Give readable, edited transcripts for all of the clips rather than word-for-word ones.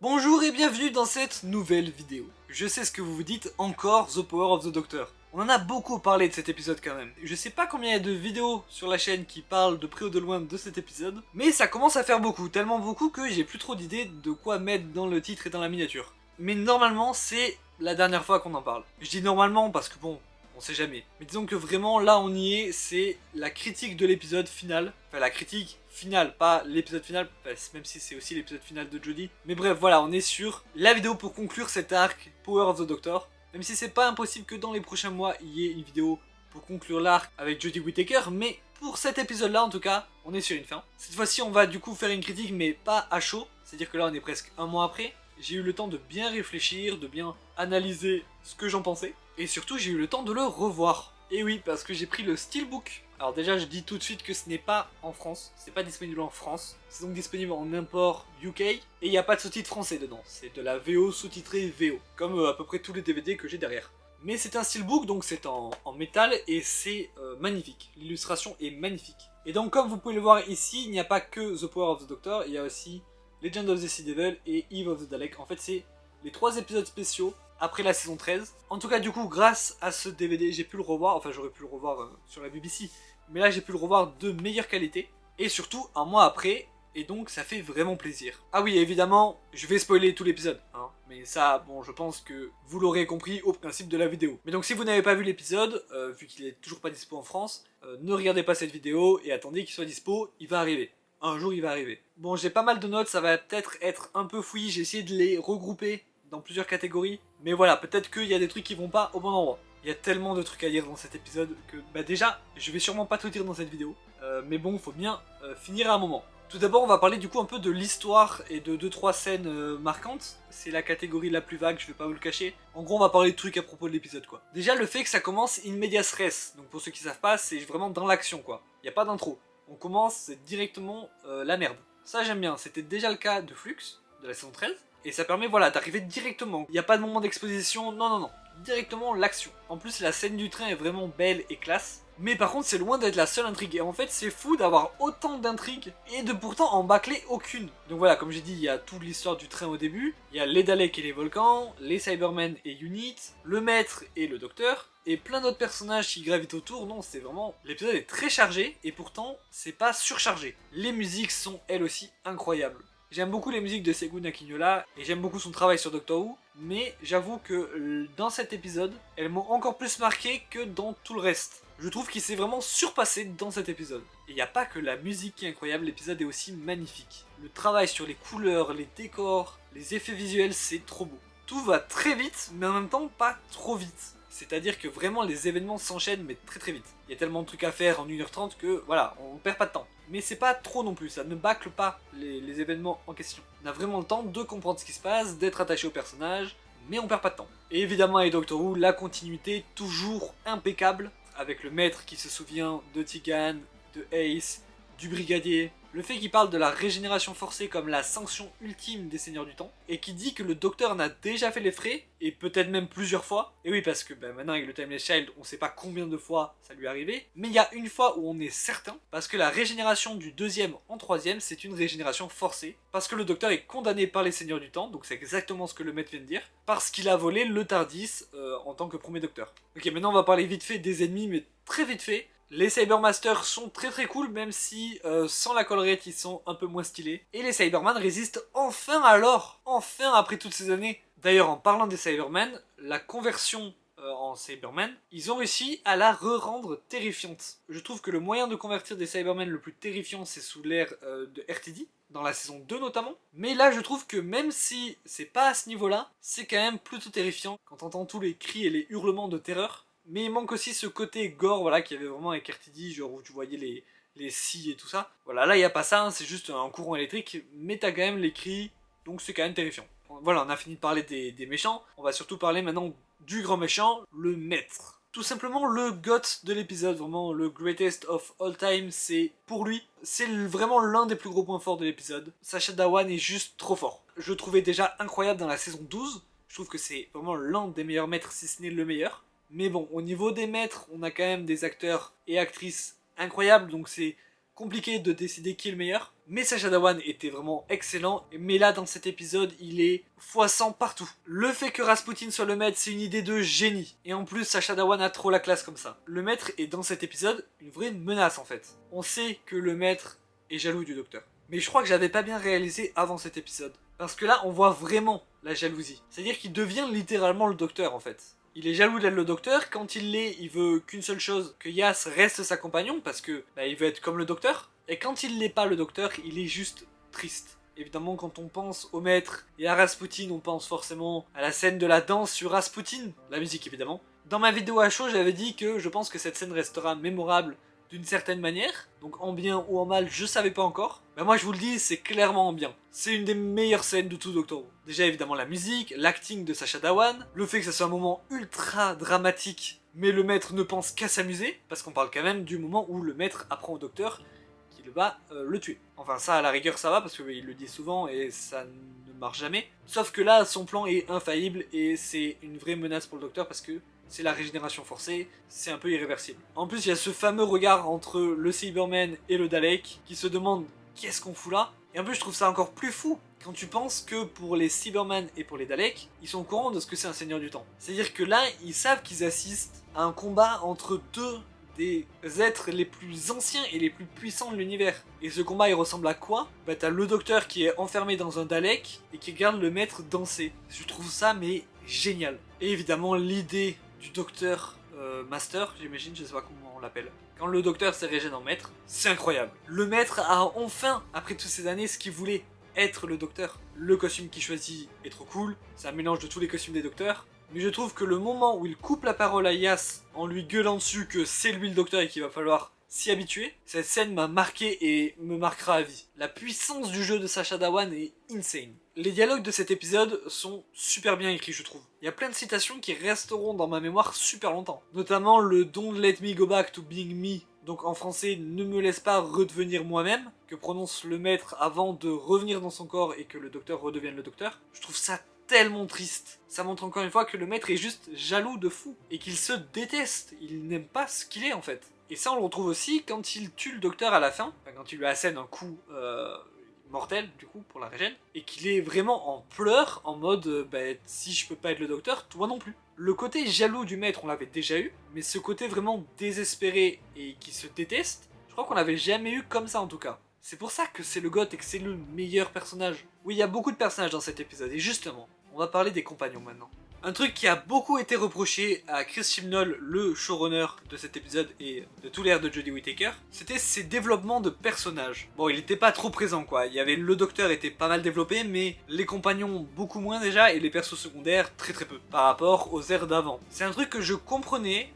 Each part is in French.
Bonjour et bienvenue dans cette nouvelle vidéo. Je sais ce que vous vous dites, encore The Power of the Doctor. On en a beaucoup parlé de cet épisode quand même. Je sais pas combien il y a de vidéos sur la chaîne qui parlent de près ou de loin de cet épisode, mais ça commence à faire beaucoup, tellement beaucoup que j'ai plus trop d'idées de quoi mettre dans le titre et dans la miniature. Mais normalement c'est la dernière fois qu'on en parle. Je dis normalement parce que bon, on sait jamais. Mais disons que vraiment là on y est, c'est la critique de l'épisode final. Enfin la critique finale, pas l'épisode final, même si c'est aussi l'épisode final de Jodie. Mais bref, voilà, on est sur la vidéo pour conclure cet arc Power of the Doctor. Même si c'est pas impossible que dans les prochains mois, il y ait une vidéo pour conclure l'arc avec Jodie Whittaker, mais pour cet épisode-là, en tout cas, on est sur une fin. Cette fois-ci, on va du coup faire une critique, mais pas à chaud. C'est-à-dire que là, on est presque un mois après. J'ai eu le temps de bien réfléchir, de bien analyser ce que j'en pensais. Et surtout, j'ai eu le temps de le revoir. Et oui, parce que j'ai pris le Steelbook. Alors déjà, je dis tout de suite que ce n'est pas en France, c'est pas disponible en France, c'est donc disponible en import UK, et il n'y a pas de sous-titres français dedans, c'est de la VO sous-titrée VO, comme à peu près tous les DVD que j'ai derrière. Mais c'est un steelbook, donc c'est en métal, et c'est magnifique, l'illustration est magnifique. Et donc comme vous pouvez le voir ici, il n'y a pas que The Power of the Doctor, il y a aussi Legend of the Sea Devil et Eve of the Dalek. En fait c'est les 3 épisodes spéciaux après la saison 13. En tout cas du coup grâce à ce DVD j'ai pu le revoir, enfin j'aurais pu le revoir sur la BBC, mais là j'ai pu le revoir de meilleure qualité, et surtout un mois après, et donc ça fait vraiment plaisir. Ah oui évidemment, je vais spoiler tout l'épisode, hein, mais ça bon je pense que vous l'aurez compris au principe de la vidéo. Mais donc si vous n'avez pas vu l'épisode, vu qu'il est toujours pas dispo en France, ne regardez pas cette vidéo et attendez qu'il soit dispo, il va arriver. Un jour il va arriver. Bon j'ai pas mal de notes, ça va peut-être être un peu fouillis, j'ai essayé de les regrouper dans plusieurs catégories, mais voilà, peut-être qu'il y a des trucs qui vont pas au bon endroit. Il y a tellement de trucs à dire dans cet épisode que, bah déjà, je vais sûrement pas tout dire dans cette vidéo, mais bon, faut bien finir à un moment. Tout d'abord, on va parler du coup un peu de l'histoire et de 2-3 scènes marquantes. C'est la catégorie la plus vague, je vais pas vous le cacher. En gros, on va parler de trucs à propos de l'épisode, quoi. Déjà, le fait que ça commence in medias res, donc pour ceux qui savent pas, c'est vraiment dans l'action, quoi. Il y a pas d'intro. On commence, c'est directement la merde. Ça, j'aime bien. C'était déjà le cas de Flux, de la saison 13. Et ça permet voilà d'arriver directement. Il n'y a pas de moment d'exposition, non. Directement l'action. En plus la scène du train est vraiment belle et classe. Mais par contre c'est loin d'être la seule intrigue. Et en fait c'est fou d'avoir autant d'intrigues et de pourtant en bâcler aucune. Donc voilà, comme j'ai dit, il y a toute l'histoire du train au début. Il y a les Daleks et les volcans, les Cybermen et Unit, le maître et le docteur. Et plein d'autres personnages qui gravitent autour. Non, c'est vraiment... L'épisode est très chargé et pourtant c'est pas surchargé. Les musiques sont elles aussi incroyables. J'aime beaucoup les musiques de Segun Akinola et j'aime beaucoup son travail sur Doctor Who, mais j'avoue que dans cet épisode, elles m'ont encore plus marqué que dans tout le reste. Je trouve qu'il s'est vraiment surpassé dans cet épisode. Et il n'y a pas que la musique qui est incroyable, l'épisode est aussi magnifique. Le travail sur les couleurs, les décors, les effets visuels, c'est trop beau. Tout va très vite, mais en même temps pas trop vite. C'est-à-dire que vraiment les événements s'enchaînent mais très vite. Il y a tellement de trucs à faire en 1h30 que voilà, on perd pas de temps. Mais c'est pas trop non plus, ça ne bâcle pas les événements en question. On a vraiment le temps de comprendre ce qui se passe, d'être attaché au personnage, mais on perd pas de temps. Et évidemment avec Doctor Who, la continuité toujours impeccable, avec le maître qui se souvient de Tegan, de Ace, du brigadier, le fait qu'il parle de la régénération forcée comme la sanction ultime des Seigneurs du Temps, et qui dit que le docteur en a déjà fait les frais, et peut-être même plusieurs fois, et oui parce que maintenant avec le Timeless Child, on sait pas combien de fois ça lui est arrivé, mais il y a une fois où on est certain, parce que la régénération du deuxième en troisième, c'est une régénération forcée, parce que le docteur est condamné par les Seigneurs du Temps, donc c'est exactement ce que le maître vient de dire, parce qu'il a volé le TARDIS en tant que premier docteur. Ok, maintenant on va parler vite fait des ennemis, mais très vite fait. Les Cybermasters sont très cool, même si sans la collerette ils sont un peu moins stylés. Et les Cybermen résistent enfin alors, enfin après toutes ces années. D'ailleurs en parlant des Cybermen, la conversion en Cybermen, ils ont réussi à la re-rendre terrifiante. Je trouve que le moyen de convertir des Cybermen le plus terrifiant c'est sous l'ère de RTD, dans la saison 2 notamment. Mais là je trouve que même si c'est pas à ce niveau là, c'est quand même plutôt terrifiant quand t'entends tous les cris et les hurlements de terreur. Mais il manque aussi ce côté gore, voilà, qu'il y avait vraiment avec RTD, genre où tu voyais les scies et tout ça. Voilà, là il n'y a pas ça, hein, c'est juste un courant électrique, mais t'as quand même les cris, donc c'est quand même terrifiant. Voilà, on a fini de parler des méchants, on va surtout parler maintenant du grand méchant, le maître. Tout simplement le goth de l'épisode, vraiment le greatest of all time, c'est pour lui, c'est vraiment l'un des plus gros points forts de l'épisode. Sacha Dhawan est juste trop fort. Je le trouvais déjà incroyable dans la saison 12, je trouve que c'est vraiment l'un des meilleurs maîtres, si ce n'est le meilleur. Mais bon, au niveau des maîtres, on a quand même des acteurs et actrices incroyables, donc c'est compliqué de décider qui est le meilleur. Mais Sacha Dhawan était vraiment excellent, mais là dans cet épisode il est x100 partout. Le fait que Rasputin soit le maître, c'est une idée de génie. Et en plus Sacha Dhawan a trop la classe comme ça. Le maître est dans cet épisode une vraie menace en fait. On sait que le maître est jaloux du docteur. Mais je crois que j'avais pas bien réalisé avant cet épisode. Parce que là on voit vraiment la jalousie. C'est-à-dire qu'il devient littéralement le docteur en fait. Il est jaloux d'être le docteur, quand il l'est, il veut qu'une seule chose, que Yas reste sa compagnon, parce que il veut être comme le docteur. Et quand il n'est pas le docteur, il est juste triste. Évidemment, quand on pense au maître et à Rasputin, on pense forcément à la scène de la danse sur Rasputin, la musique évidemment. Dans ma vidéo à chaud, j'avais dit que je pense que cette scène restera mémorable d'une certaine manière, donc en bien ou en mal, je savais pas encore. Mais moi je vous le dis, c'est clairement en bien. C'est une des meilleures scènes de tout Doctor Who. Déjà évidemment la musique, l'acting de Sacha Dhawan, le fait que ça soit un moment ultra dramatique, mais le maître ne pense qu'à s'amuser, parce qu'on parle quand même du moment où le maître apprend au docteur qu'il va le tuer. Enfin ça à la rigueur ça va, parce qu'il le dit souvent et ça ne marche jamais. Sauf que là son plan est infaillible et c'est une vraie menace pour le docteur parce que c'est la régénération forcée, c'est un peu irréversible. En plus, il y a ce fameux regard entre le Cyberman et le Dalek qui se demande qu'est-ce qu'on fout là. Et en plus, je trouve ça encore plus fou quand tu penses que pour les Cybermen et pour les Daleks, ils sont au courant de ce que c'est un Seigneur du Temps. C'est-à-dire que là, ils savent qu'ils assistent à un combat entre deux des êtres les plus anciens et les plus puissants de l'univers. Et ce combat, il ressemble à quoi? Bah t'as le docteur qui est enfermé dans un Dalek et qui regarde le maître danser. Je trouve ça mais génial. Et évidemment, l'idée du docteur master, j'imagine, je sais pas comment on l'appelle. Quand le docteur se régène en maître, c'est incroyable. Le maître a enfin, après toutes ces années, ce qu'il voulait être le docteur. Le costume qu'il choisit est trop cool, c'est un mélange de tous les costumes des docteurs. Mais je trouve que le moment où il coupe la parole à Yas en lui gueulant dessus que c'est lui le docteur et qu'il va falloir s'y habituer, cette scène m'a marqué et me marquera à vie. La puissance du jeu de Sacha Dhawan est insane. Les dialogues de cet épisode sont super bien écrits, je trouve. Il y a plein de citations qui resteront dans ma mémoire super longtemps. Notamment le Don't let me go back to being me, donc en français ne me laisse pas redevenir moi-même, que prononce le maître avant de revenir dans son corps et que le docteur redevienne le docteur. Je trouve ça tellement triste. Ça montre encore une fois que le maître est juste jaloux de fou et qu'il se déteste. Il n'aime pas ce qu'il est en fait. Et ça on le retrouve aussi quand il tue le docteur à la fin, enfin, quand il lui assène un coup mortel du coup pour la régène, et qu'il est vraiment en pleurs en mode si je peux pas être le docteur, toi non plus. Le côté jaloux du maître on l'avait déjà eu, mais ce côté vraiment désespéré et qui se déteste, je crois qu'on l'avait jamais eu comme ça en tout cas. C'est pour ça que c'est le GOT et que c'est le meilleur personnage. Oui, il y a beaucoup de personnages dans cet épisode, et justement, on va parler des compagnons maintenant. Un truc qui a beaucoup été reproché à Chris Chibnall, le showrunner de cet épisode et de tout l'ère de Jodie Whittaker, c'était ses développements de personnages. Bon, il était pas trop présent quoi, il y avait le docteur était pas mal développé, mais les compagnons beaucoup moins déjà, et les persos secondaires très peu, par rapport aux ères d'avant. C'est un truc que je comprenais,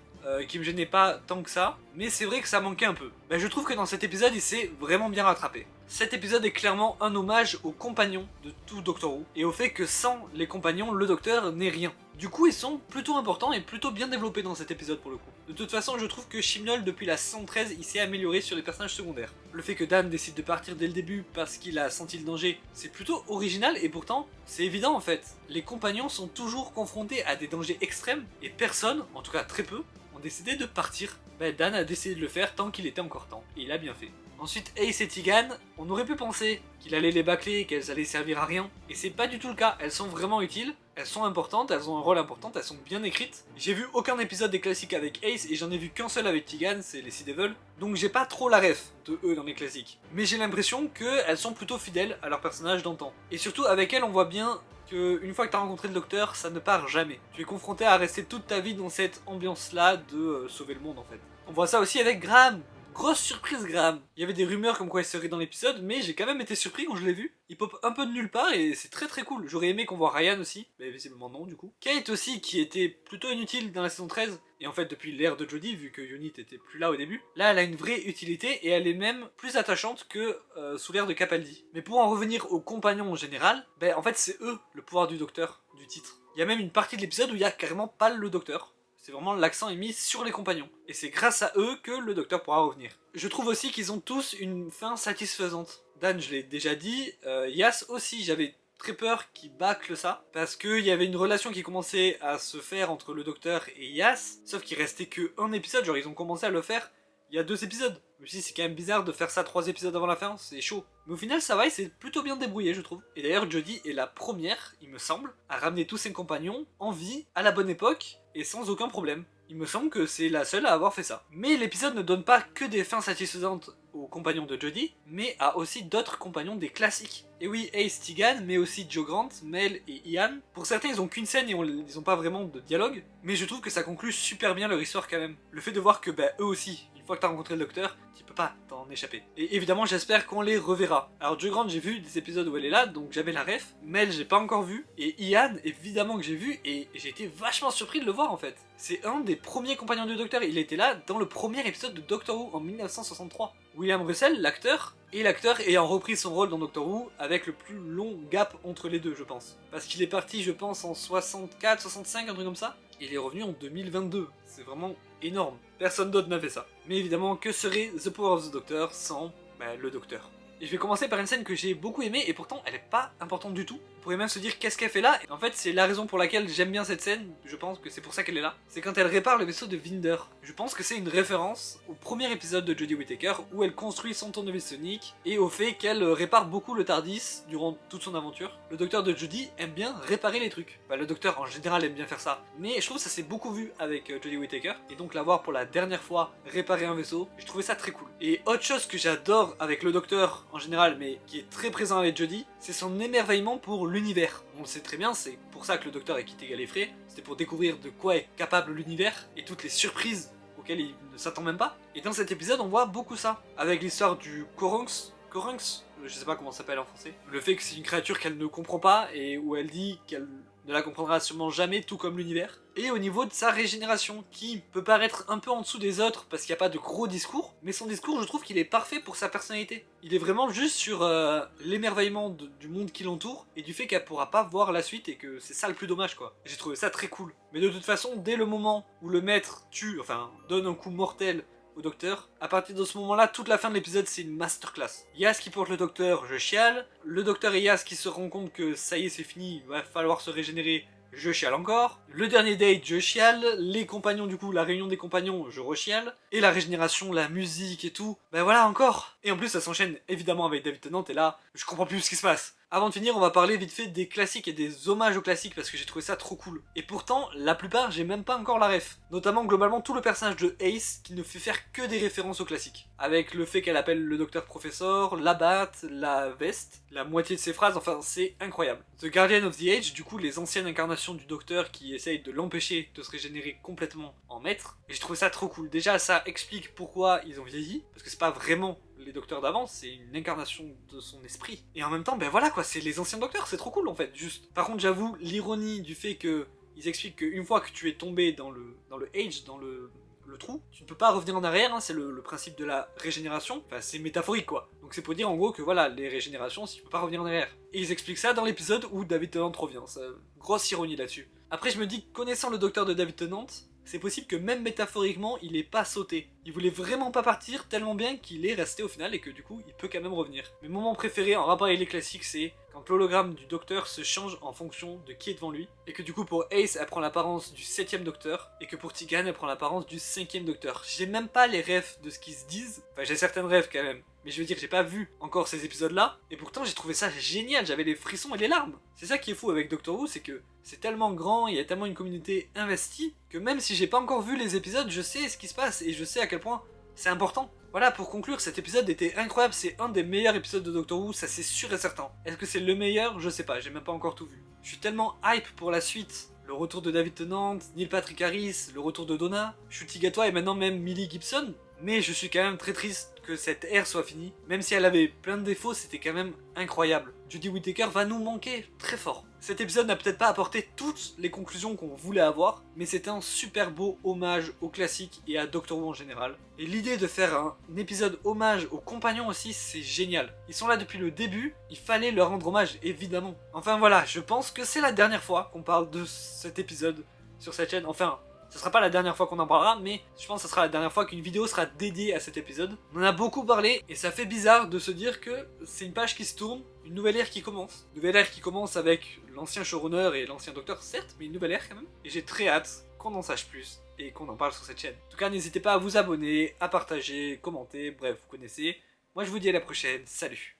qui me gênait pas tant que ça, mais c'est vrai que ça manquait un peu. Je trouve que dans cet épisode, il s'est vraiment bien rattrapé. Cet épisode est clairement un hommage aux compagnons de tout Doctor Who, et au fait que sans les compagnons, le docteur n'est rien. Du coup, ils sont plutôt importants et plutôt bien développés dans cet épisode pour le coup. De toute façon, je trouve que Chibnall, depuis la saison 13, il s'est amélioré sur les personnages secondaires. Le fait que Dan décide de partir dès le début parce qu'il a senti le danger, c'est plutôt original et pourtant, c'est évident en fait. Les compagnons sont toujours confrontés à des dangers extrêmes et personne, en tout cas très peu, ont décidé de partir. Dan a décidé de le faire tant qu'il était encore temps, et il a bien fait. Ensuite, Ace et Tegan, on aurait pu penser qu'il allait les bâcler et qu'elles allaient servir à rien, et c'est pas du tout le cas, elles sont vraiment utiles, elles sont importantes, elles ont un rôle important, elles sont bien écrites. J'ai vu aucun épisode des classiques avec Ace, et j'en ai vu qu'un seul avec Tegan, c'est les Sea Devil, donc j'ai pas trop la ref de eux dans les classiques. Mais j'ai l'impression qu'elles sont plutôt fidèles à leur personnage d'antan. Et surtout, avec elles, on voit bien qu'une fois que t'as rencontré le docteur, ça ne part jamais. Tu es confronté à rester toute ta vie dans cette ambiance-là de sauver le monde en fait. On voit ça aussi avec Graham. Grosse surprise Graham. Il y avait des rumeurs comme quoi il serait dans l'épisode, mais j'ai quand même été surpris quand je l'ai vu. Il pop un peu de nulle part et c'est très cool. J'aurais aimé qu'on voit Ryan aussi, mais visiblement non du coup. Kate aussi qui était plutôt inutile dans la saison 13, et en fait depuis l'ère de Jodie, vu que Unit était plus là au début, là elle a une vraie utilité et elle est même plus attachante que sous l'ère de Capaldi. Mais pour en revenir aux compagnons en général, en fait c'est eux le pouvoir du docteur, du titre. Il y a même une partie de l'épisode où il y a carrément pas le docteur. C'est vraiment l'accent est mis sur les compagnons. Et c'est grâce à eux que le docteur pourra revenir. Je trouve aussi qu'ils ont tous une fin satisfaisante. Dan, je l'ai déjà dit, Yas aussi, j'avais très peur qu'il bâcle ça, parce qu'il y avait une relation qui commençait à se faire entre le docteur et Yas, sauf qu'il restait que un épisode, genre ils ont commencé à le faire il y a 2 épisodes. Je me suis dit, c'est quand même bizarre de faire ça 3 épisodes avant la fin, c'est chaud. Mais au final, ça va, il s'est plutôt bien débrouillé, je trouve. Et d'ailleurs, Jodie est la première, il me semble, à ramener tous ses compagnons en vie, à la bonne époque, et sans aucun problème. Il me semble que c'est la seule à avoir fait ça. Mais l'épisode ne donne pas que des fins satisfaisantes aux compagnons de Jodie, mais a aussi d'autres compagnons des classiques. Et oui, Ace, Tegan, mais aussi Joe Grant, Mel et Ian. Pour certains, ils ont qu'une scène et ils ont pas vraiment de dialogue, mais je trouve que ça conclut super bien leur histoire quand même. Le fait de voir que eux aussi, une fois que t'as rencontré le docteur, tu peux pas t'en échapper. Et évidemment, j'espère qu'on les reverra. Alors Joe Grant, j'ai vu des épisodes où elle est là, donc j'avais la ref. Mel, j'ai pas encore vu. Et Ian, évidemment que j'ai vu, et j'ai été vachement surpris de le voir en fait. C'est un des premiers compagnons du docteur, il était là dans le premier épisode de Doctor Who en 1963. William Russell, l'acteur, et l'acteur ayant repris son rôle dans Doctor Who avec le plus long gap entre les deux, je pense. Parce qu'il est parti, je pense, en 64, 65, un truc comme ça. Et il est revenu en 2022. C'est vraiment énorme. Personne d'autre n'a fait ça. Mais évidemment, que serait The Power of the Doctor sans le docteur? Et je vais commencer par une scène que j'ai beaucoup aimée et pourtant elle est pas importante du tout. On pourrait même se dire qu'est-ce qu'elle fait là. Et en fait, c'est la raison pour laquelle j'aime bien cette scène, je pense que c'est pour ça qu'elle est là. C'est quand elle répare le vaisseau de Vinder. Je pense que c'est une référence au premier épisode de Jodie Whittaker où elle construit son tournevis sonique et au fait qu'elle répare beaucoup le TARDIS durant toute son aventure. Le docteur de Jodie aime bien réparer les trucs. Enfin, le docteur en général aime bien faire ça. Mais je trouve que ça s'est beaucoup vu avec Jodie Whittaker. Et donc la voir pour la dernière fois réparer un vaisseau, j'ai trouvé ça très cool. Et autre chose que j'adore avec le docteur en général, mais qui est très présent avec Jodie, c'est son émerveillement pour l'univers. On le sait très bien, c'est pour ça que le docteur a quitté Gallifrey, c'était pour découvrir de quoi est capable l'univers et toutes les surprises auxquelles il ne s'attend même pas. Et dans cet épisode, on voit beaucoup ça, avec l'histoire du Corunx, je sais pas comment ça s'appelle en français, le fait que c'est une créature qu'elle ne comprend pas et où elle dit qu'elle ne la comprendra sûrement jamais, tout comme l'univers. Et au niveau de sa régénération, qui peut paraître un peu en dessous des autres parce qu'il n'y a pas de gros discours, mais son discours, je trouve qu'il est parfait pour sa personnalité. Il est vraiment juste sur l'émerveillement du monde qui l'entoure et du fait qu'elle pourra pas voir la suite et que c'est ça le plus dommage quoi. J'ai trouvé ça très cool. Mais de toute façon, dès le moment où le maître donne un coup mortel au docteur, à partir de ce moment-là, toute la fin de l'épisode c'est une masterclass. Yas qui porte le docteur, je chiale. Le docteur et Yas qui se rendent compte que ça y est c'est fini, il va falloir se régénérer, je chiale encore. Le dernier date, je chiale. Les compagnons du coup, la réunion des compagnons, je rechiale. Et la régénération, la musique et tout, voilà encore. Et en plus ça s'enchaîne évidemment avec David Tennant et là, je comprends plus ce qui se passe. Avant de finir, on va parler vite fait des classiques et des hommages aux classiques parce que j'ai trouvé ça trop cool. Et pourtant, la plupart, j'ai même pas encore la ref. Notamment, globalement, tout le personnage de Ace qui ne fait faire que des références aux classiques. Avec le fait qu'elle appelle le docteur professeur, la batte, la veste, la moitié de ses phrases, enfin, c'est incroyable. The Guardian of the Age, du coup, les anciennes incarnations du docteur qui essayent de l'empêcher de se régénérer complètement en maître. Et j'ai trouvé ça trop cool. Déjà, ça explique pourquoi ils ont vieilli, parce que c'est pas vraiment les docteurs d'avant, c'est une incarnation de son esprit. Et en même temps, voilà quoi, c'est les anciens docteurs, c'est trop cool en fait, juste. Par contre, j'avoue, l'ironie du fait que ils expliquent qu'une fois que tu es tombé dans le age, dans le trou, tu ne peux pas revenir en arrière, hein, c'est le principe de la régénération, enfin c'est métaphorique quoi. Donc c'est pour dire en gros que voilà, les régénérations, si tu peux pas revenir en arrière. Et ils expliquent ça dans l'épisode où David Tennant revient, grosse ironie là-dessus. Après je me dis, connaissant le docteur de David Tennant, c'est possible que même métaphoriquement, il ait pas sauté. Il voulait vraiment pas partir tellement bien qu'il est resté au final et que du coup, il peut quand même revenir. Mes moments préférés en rapport avec les classiques, c'est quand l'hologramme du docteur se change en fonction de qui est devant lui. Et que du coup, pour Ace, elle prend l'apparence du 7ème docteur. Et que pour Tegan, elle prend l'apparence du 5ème docteur. J'ai même pas les rêves de ce qu'ils se disent. Enfin, j'ai certaines rêves quand même. Mais je veux dire, j'ai pas vu encore ces épisodes-là, et pourtant j'ai trouvé ça génial, j'avais les frissons et les larmes. C'est ça qui est fou avec Doctor Who, c'est que c'est tellement grand, il y a tellement une communauté investie, que même si j'ai pas encore vu les épisodes, je sais ce qui se passe, et je sais à quel point c'est important. Voilà, pour conclure, cet épisode était incroyable, c'est un des meilleurs épisodes de Doctor Who, ça c'est sûr et certain. Est-ce que c'est le meilleur? Je sais pas, j'ai même pas encore tout vu. Je suis tellement hype pour la suite. Le retour de David Tennant, Neil Patrick Harris, le retour de Donna, Ncuti Gatwa et maintenant même Millie Gibson. Mais je suis quand même très triste que cette ère soit finie. Même si elle avait plein de défauts, c'était quand même incroyable. Jodie Whittaker va nous manquer très fort. Cet épisode n'a peut-être pas apporté toutes les conclusions qu'on voulait avoir, mais c'était un super beau hommage au classique et à Doctor Who en général. Et l'idée de faire un épisode hommage aux compagnons aussi, c'est génial. Ils sont là depuis le début, il fallait leur rendre hommage, évidemment. Enfin voilà, je pense que c'est la dernière fois qu'on parle de cet épisode sur cette chaîne. Enfin, ce sera pas la dernière fois qu'on en parlera, mais je pense que ce sera la dernière fois qu'une vidéo sera dédiée à cet épisode. On en a beaucoup parlé, et ça fait bizarre de se dire que c'est une page qui se tourne, une nouvelle ère qui commence. Une nouvelle ère qui commence avec l'ancien showrunner et l'ancien docteur, certes, mais une nouvelle ère quand même. Et j'ai très hâte qu'on en sache plus. et qu'on en parle sur cette chaîne. En tout cas, n'hésitez pas à vous abonner, à partager, commenter, bref, vous connaissez. Moi je vous dis à la prochaine, salut.